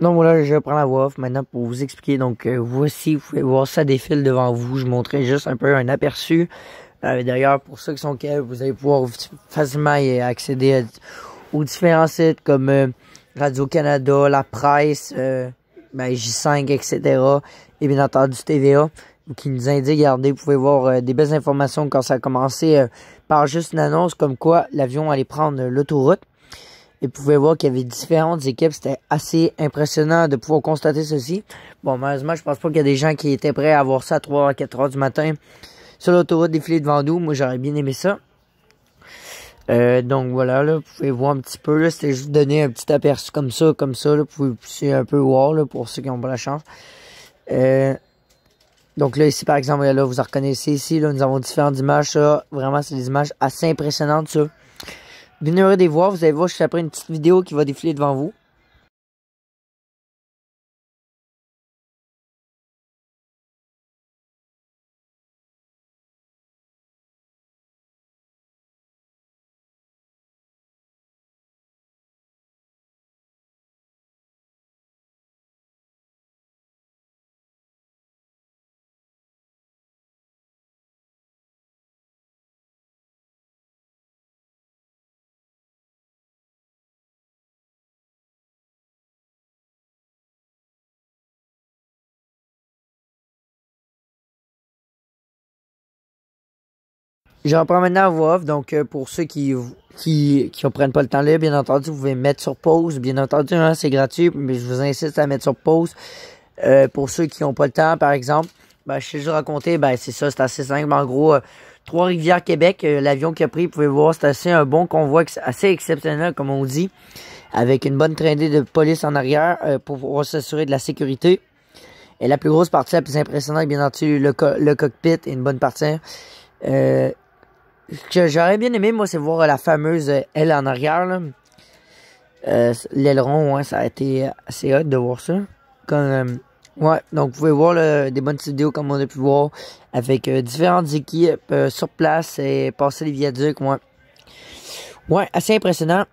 Donc voilà, je prends la voix off maintenant pour vous expliquer. Donc voici, vous pouvez voir ça défile devant vous. Je montrais juste un peu un aperçu. D'ailleurs, pour ceux qui sont au Québec, vous allez pouvoir facilement y accéder aux différents sites comme Radio-Canada, La Presse, J5, etc. Et bien entendu TVA, qui nous indique, regardez, vous pouvez voir des belles informations quand ça a commencé par juste une annonce comme quoi l'avion allait prendre l'autoroute. Et vous pouvez voir qu'il y avait différentes équipes. C'était assez impressionnant de pouvoir constater ceci. Bon, malheureusement, je pense pas qu'il y a des gens qui étaient prêts à voir ça à 3 à 4 heures du matin sur l'autoroute défiler devant nous. Moi, j'aurais bien aimé ça. Donc voilà, là, vous pouvez voir un petit peu. Là, c'était juste donner un petit aperçu comme ça. Là, vous pouvez pousser un peu voir là, pour ceux qui n'ont pas la chance. Donc là, ici, par exemple, là, vous en reconnaissez ici. Là, nous avons différentes images. Ça. Vraiment, c'est des images assez impressionnantes, ça. Bien heureux de les voir. Vous allez voir juste après une petite vidéo qui va défiler devant vous. Je reprends maintenant à voix off. Donc, pour ceux qui ne prennent pas le temps là, bien entendu, vous pouvez mettre sur pause. Bien entendu, hein, c'est gratuit, mais je vous insiste à mettre sur pause. Pour ceux qui n'ont pas le temps, par exemple, je sais juste raconter, c'est ça, c'est assez simple. En gros, Trois-Rivières, Québec, l'avion qu'il a pris, vous pouvez voir, c'est assez un bon convoi, assez exceptionnel, comme on dit, avec une bonne traînée de police en arrière pour pouvoir s'assurer de la sécurité. Et la plus grosse partie, la plus impressionnante, bien entendu, le cockpit et une bonne partie. Ce que j'aurais bien aimé, moi, c'est voir la fameuse aile en arrière, là. L'aileron, ouais, ça a été assez hot de voir ça. Ouais, donc vous pouvez voir là, des bonnes vidéos comme on a pu voir avec différentes équipes sur place et passer les viaducs, ouais. Ouais, assez impressionnant.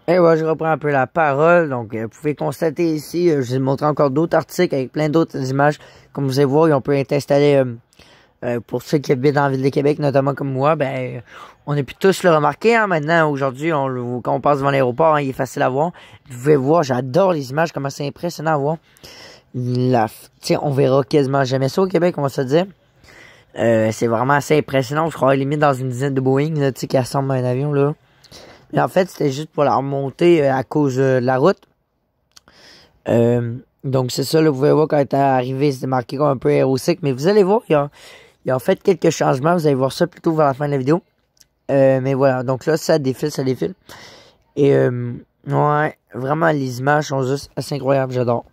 Et ouais, je reprends un peu la parole. Donc, vous pouvez constater ici, je vous ai montré encore d'autres articles avec plein d'autres images. Comme vous allez voir, on peut être installé pour ceux qui habitent dans la ville de Québec, notamment comme moi, on a pu tous le remarquer, hein, maintenant, aujourd'hui, quand on passe devant l'aéroport, hein, il est facile à voir. Vous pouvez voir, j'adore les images, comment c'est impressionnant à voir. On verra quasiment jamais ça au Québec, on va se dire. C'est vraiment assez impressionnant, je crois, limite dans une dizaine de Boeing, là, qui assemblent un avion, là. Mais en fait, c'était juste pour la remonter à cause de la route. Donc, c'est ça, là, vous pouvez voir, quand elle est arrivé, c'était marqué comme un peu aérosec, mais vous allez voir, il y a en fait quelques changements. Vous allez voir ça plutôt vers la fin de la vidéo. Mais voilà, donc là, ça défile, ça défile. Et ouais, vraiment, les images sont juste assez incroyables, j'adore.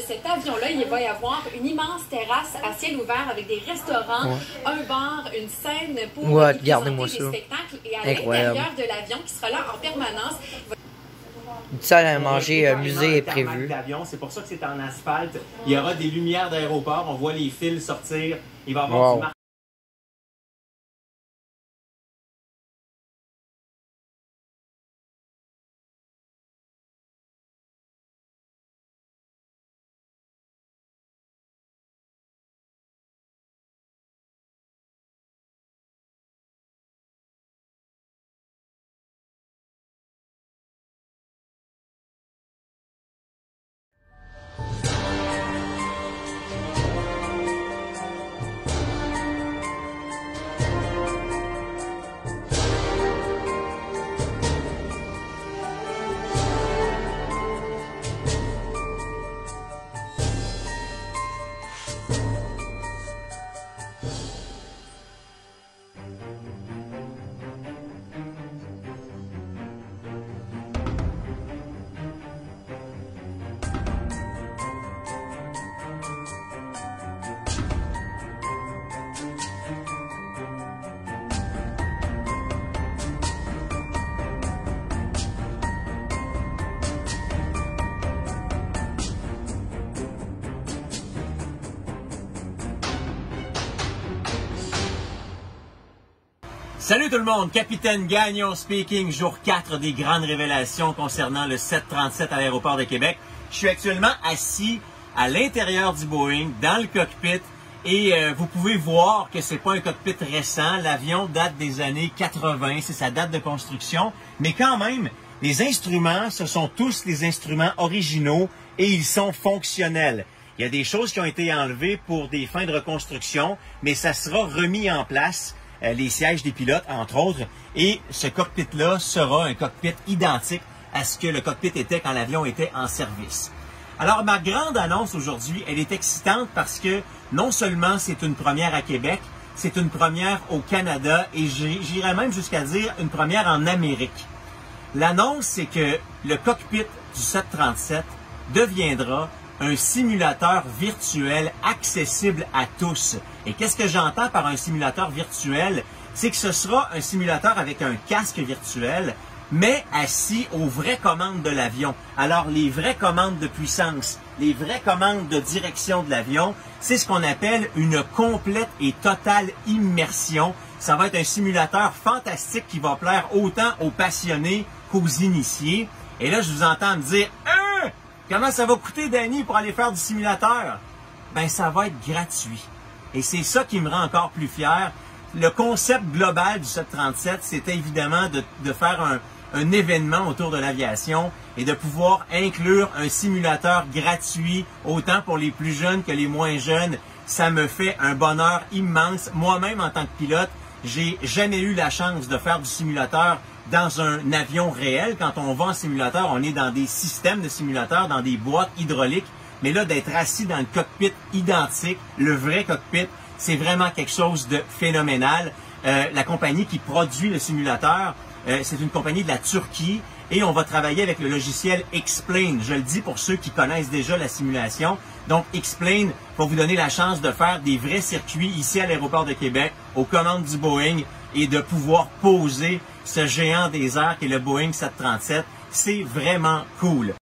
cet avion-là, il va y avoir une immense terrasse à ciel ouvert avec des restaurants, un bar, une scène pour regardez-moi des ça. spectacles. Et à l'intérieur de l'avion, qui sera là en permanence, une salle à manger musée est prévue. C'est pour ça que c'est en asphalte. Il y aura des lumières d'aéroport. On voit les fils sortir. Il va y avoir du marché. Salut tout le monde, Capitaine Gagnon speaking, jour 4 des grandes révélations concernant le 737 à l'aéroport de Québec. Je suis actuellement assis à l'intérieur du Boeing, dans le cockpit, et vous pouvez voir que c'est pas un cockpit récent. L'avion date des années 80, c'est sa date de construction, mais quand même, les instruments, ce sont tous les instruments originaux et ils sont fonctionnels. Il y a des choses qui ont été enlevées pour des fins de reconstruction, mais ça sera remis en place. Les sièges des pilotes, entre autres, et ce cockpit-là sera un cockpit identique à ce que le cockpit était quand l'avion était en service. Alors, ma grande annonce aujourd'hui, elle est excitante parce que non seulement c'est une première à Québec, c'est une première au Canada et j'irais même jusqu'à dire une première en Amérique. L'annonce, c'est que le cockpit du 737 deviendra un simulateur virtuel accessible à tous. Et qu'est-ce que j'entends par un simulateur virtuel? C'est que ce sera un simulateur avec un casque virtuel, mais assis aux vraies commandes de l'avion. Alors, les vraies commandes de puissance, les vraies commandes de direction de l'avion, c'est ce qu'on appelle une complète et totale immersion. Ça va être un simulateur fantastique qui va plaire autant aux passionnés qu'aux initiés. Et là, je vous entends me dire « Comment ça va coûter, Danny, pour aller faire du simulateur? » Ben, ça va être gratuit. Et c'est ça qui me rend encore plus fier. Le concept global du 737, c'était évidemment de faire un événement autour de l'aviation et de pouvoir inclure un simulateur gratuit, autant pour les plus jeunes que les moins jeunes. Ça me fait un bonheur immense. Moi-même, en tant que pilote, j'ai jamais eu la chance de faire du simulateur dans un avion réel. Quand on va en simulateur, on est dans des systèmes de simulateurs, dans des boîtes hydrauliques. Mais là, d'être assis dans le cockpit identique, le vrai cockpit, c'est vraiment quelque chose de phénoménal. La compagnie qui produit le simulateur, c'est une compagnie de la Turquie et on va travailler avec le logiciel X-Plane. Je le dis pour ceux qui connaissent déjà la simulation. Donc, X-Plane va vous donner la chance de faire des vrais circuits ici à l'aéroport de Québec, aux commandes du Boeing et de pouvoir poser ce géant des airs qui est le Boeing 737. C'est vraiment cool.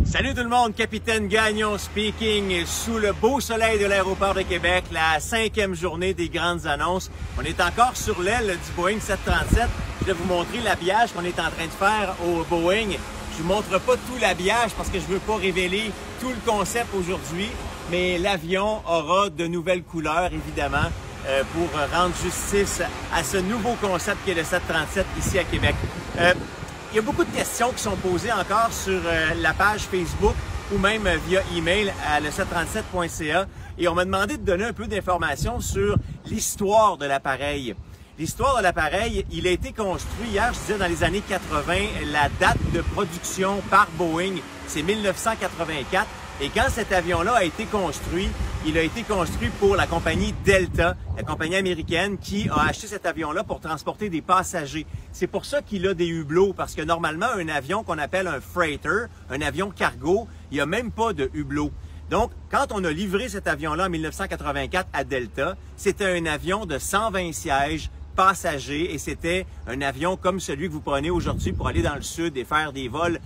Salut tout le monde, Capitaine Gagnon speaking, sous le beau soleil de l'aéroport de Québec, la 5e journée des grandes annonces. On est encore sur l'aile du Boeing 737. Je vais vous montrer l'habillage qu'on est en train de faire au Boeing. Je vous montre pas tout l'habillage parce que je veux pas révéler tout le concept aujourd'hui, mais l'avion aura de nouvelles couleurs, évidemment, pour rendre justice à ce nouveau concept qui est le 737 ici à Québec. Il y a beaucoup de questions qui sont posées encore sur la page Facebook ou même via email à le737.ca et on m'a demandé de donner un peu d'informations sur l'histoire de l'appareil. L'histoire de l'appareil, il a été construit hier, je disais, dans les années 80. La date de production par Boeing, c'est 1984. Et quand cet avion-là a été construit, il a été construit pour la compagnie Delta, la compagnie américaine qui a acheté cet avion-là pour transporter des passagers. C'est pour ça qu'il a des hublots, parce que normalement, un avion qu'on appelle un freighter, un avion cargo, il n'y a même pas de hublot. Donc, quand on a livré cet avion-là en 1984 à Delta, c'était un avion de 120 sièges, passagers, et c'était un avion comme celui que vous prenez aujourd'hui pour aller dans le sud et faire des vols,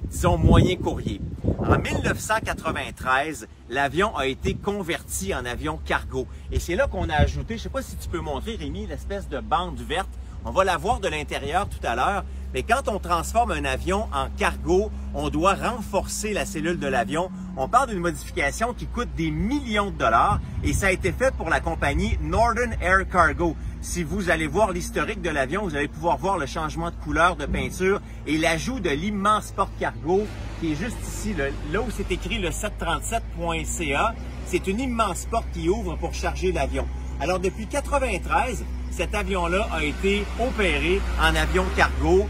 disons, moyen courrier. En 1993, l'avion a été converti en avion cargo. Et c'est là qu'on a ajouté, je ne sais pas si tu peux montrer, Rémi, l'espèce de bande verte. On va la voir de l'intérieur tout à l'heure. Mais quand on transforme un avion en cargo, on doit renforcer la cellule de l'avion. On parle d'une modification qui coûte des millions de dollars et ça a été fait pour la compagnie Northern Air Cargo. Si vous allez voir l'historique de l'avion, vous allez pouvoir voir le changement de couleur de peinture et l'ajout de l'immense porte-cargo qui est juste ici, là où c'est écrit le 737.ca. C'est une immense porte qui ouvre pour charger l'avion. Alors depuis 1993, cet avion-là a été opéré en avion cargo.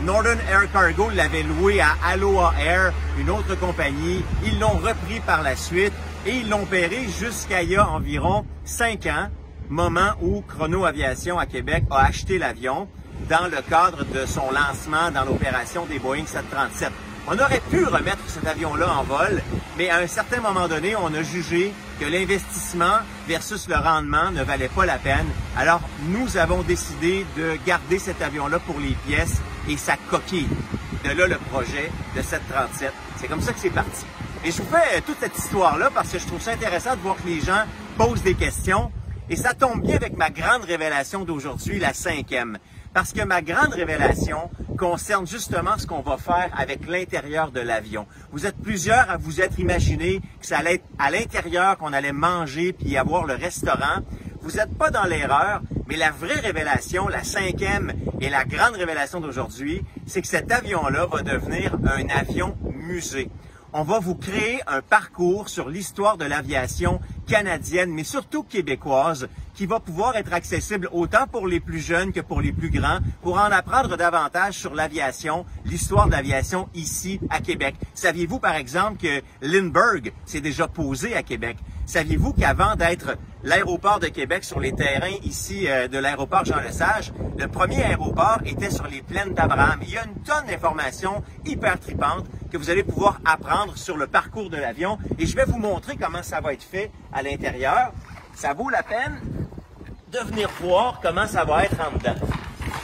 Northern Air Cargo l'avait loué à Aloha Air, une autre compagnie. Ils l'ont repris par la suite et ils l'ont opéré jusqu'à il y a environ 5 ans, moment où Chrono Aviation à Québec a acheté l'avion dans le cadre de son lancement dans l'opération des Boeing 737. On aurait pu remettre cet avion-là en vol, mais à un certain moment donné, on a jugé que l'investissement versus le rendement ne valait pas la peine. Alors, nous avons décidé de garder cet avion-là pour les pièces et sa coquille. De là, le projet de 737. C'est comme ça que c'est parti. Et je vous fais toute cette histoire-là parce que je trouve ça intéressant de voir que les gens posent des questions. Et ça tombe bien avec ma grande révélation d'aujourd'hui, la 5e. Parce que ma grande révélation concerne justement ce qu'on va faire avec l'intérieur de l'avion. Vous êtes plusieurs à vous être imaginé que ça allait être à l'intérieur qu'on allait manger puis avoir le restaurant. Vous n'êtes pas dans l'erreur, mais la vraie révélation, la 5e et la grande révélation d'aujourd'hui, c'est que cet avion-là va devenir un avion musée. On va vous créer un parcours sur l'histoire de l'aviation canadienne, mais surtout québécoise, qui va pouvoir être accessible autant pour les plus jeunes que pour les plus grands, pour en apprendre davantage sur l'aviation, l'histoire de l'aviation ici à Québec. Saviez-vous, par exemple, que Lindbergh s'est déjà posé à Québec? Saviez-vous qu'avant d'être l'aéroport de Québec sur les terrains ici de l'aéroport Jean-Lesage, le premier aéroport était sur les plaines d'Abraham? Il y a une tonne d'informations hyper tripantes que vous allez pouvoir apprendre sur le parcours de l'avion et je vais vous montrer comment ça va être fait à l'intérieur. Ça vaut la peine de venir voir comment ça va être en dedans.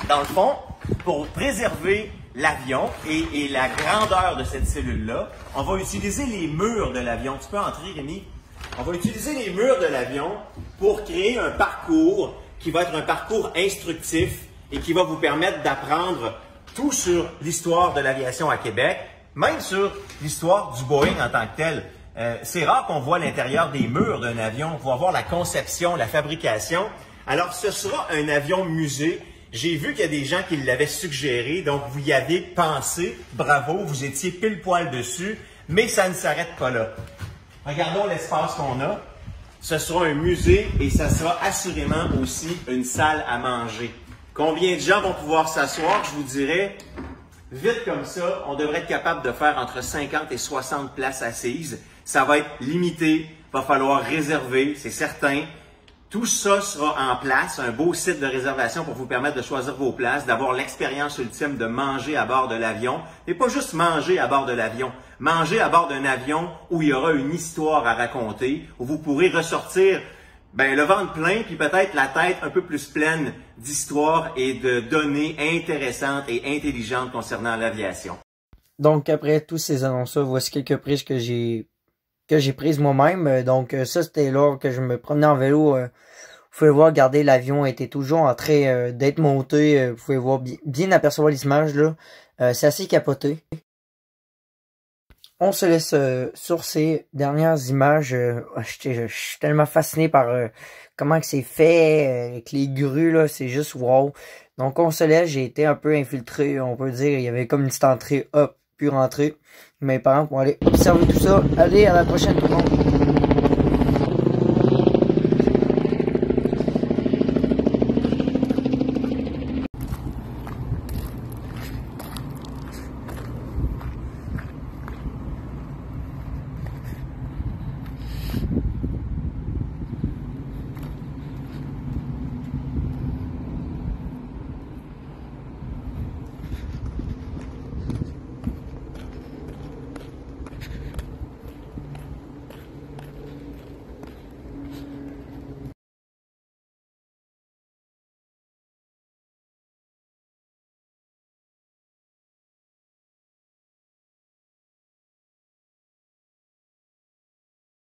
Dans le fond, pour préserver l'avion et la grandeur de cette cellule-là, on va utiliser les murs de l'avion. Tu peux entrer, Rémi? On va utiliser les murs de l'avion pour créer un parcours qui va être un parcours instructif et qui va vous permettre d'apprendre tout sur l'histoire de l'aviation à Québec, même sur l'histoire du Boeing en tant que tel. C'est rare qu'on voit l'intérieur des murs d'un avion pour voir la conception, la fabrication. Alors, ce sera un avion musée. J'ai vu qu'il y a des gens qui l'avaient suggéré, donc vous y avez pensé. Bravo, vous étiez pile poil dessus, mais ça ne s'arrête pas là. Regardons l'espace qu'on a. Ce sera un musée et ça sera assurément aussi une salle à manger. Combien de gens vont pouvoir s'asseoir? Je vous dirais, vite comme ça, on devrait être capable de faire entre 50 et 60 places assises. Ça va être limité, il va falloir réserver, c'est certain. Tout ça sera en place, un beau site de réservation pour vous permettre de choisir vos places, d'avoir l'expérience ultime de manger à bord de l'avion. Mais pas juste manger à bord de l'avion, manger à bord d'un avion où il y aura une histoire à raconter, où vous pourrez ressortir le ventre plein, puis peut-être la tête un peu plus pleine d'histoires et de données intéressantes et intelligentes concernant l'aviation. Donc après tous ces annonces-là, voici quelques prises que j'ai prises moi-même. Donc ça, c'était lors que je me promenais en vélo. Vous pouvez voir, regardez, l'avion était toujours en train d'être monté. Vous pouvez voir bien apercevoir les images là. C'est assez capoté. On se laisse sur ces dernières images. Je suis tellement fasciné par comment que c'est fait, avec les grues là, c'est juste wow. Donc on se laisse, j'ai été un peu infiltré, on peut dire. Il y avait comme une petite entrée, hop, puis rentrer. Mes parents vont aller observer tout ça. Allez, à la prochaine tout le monde.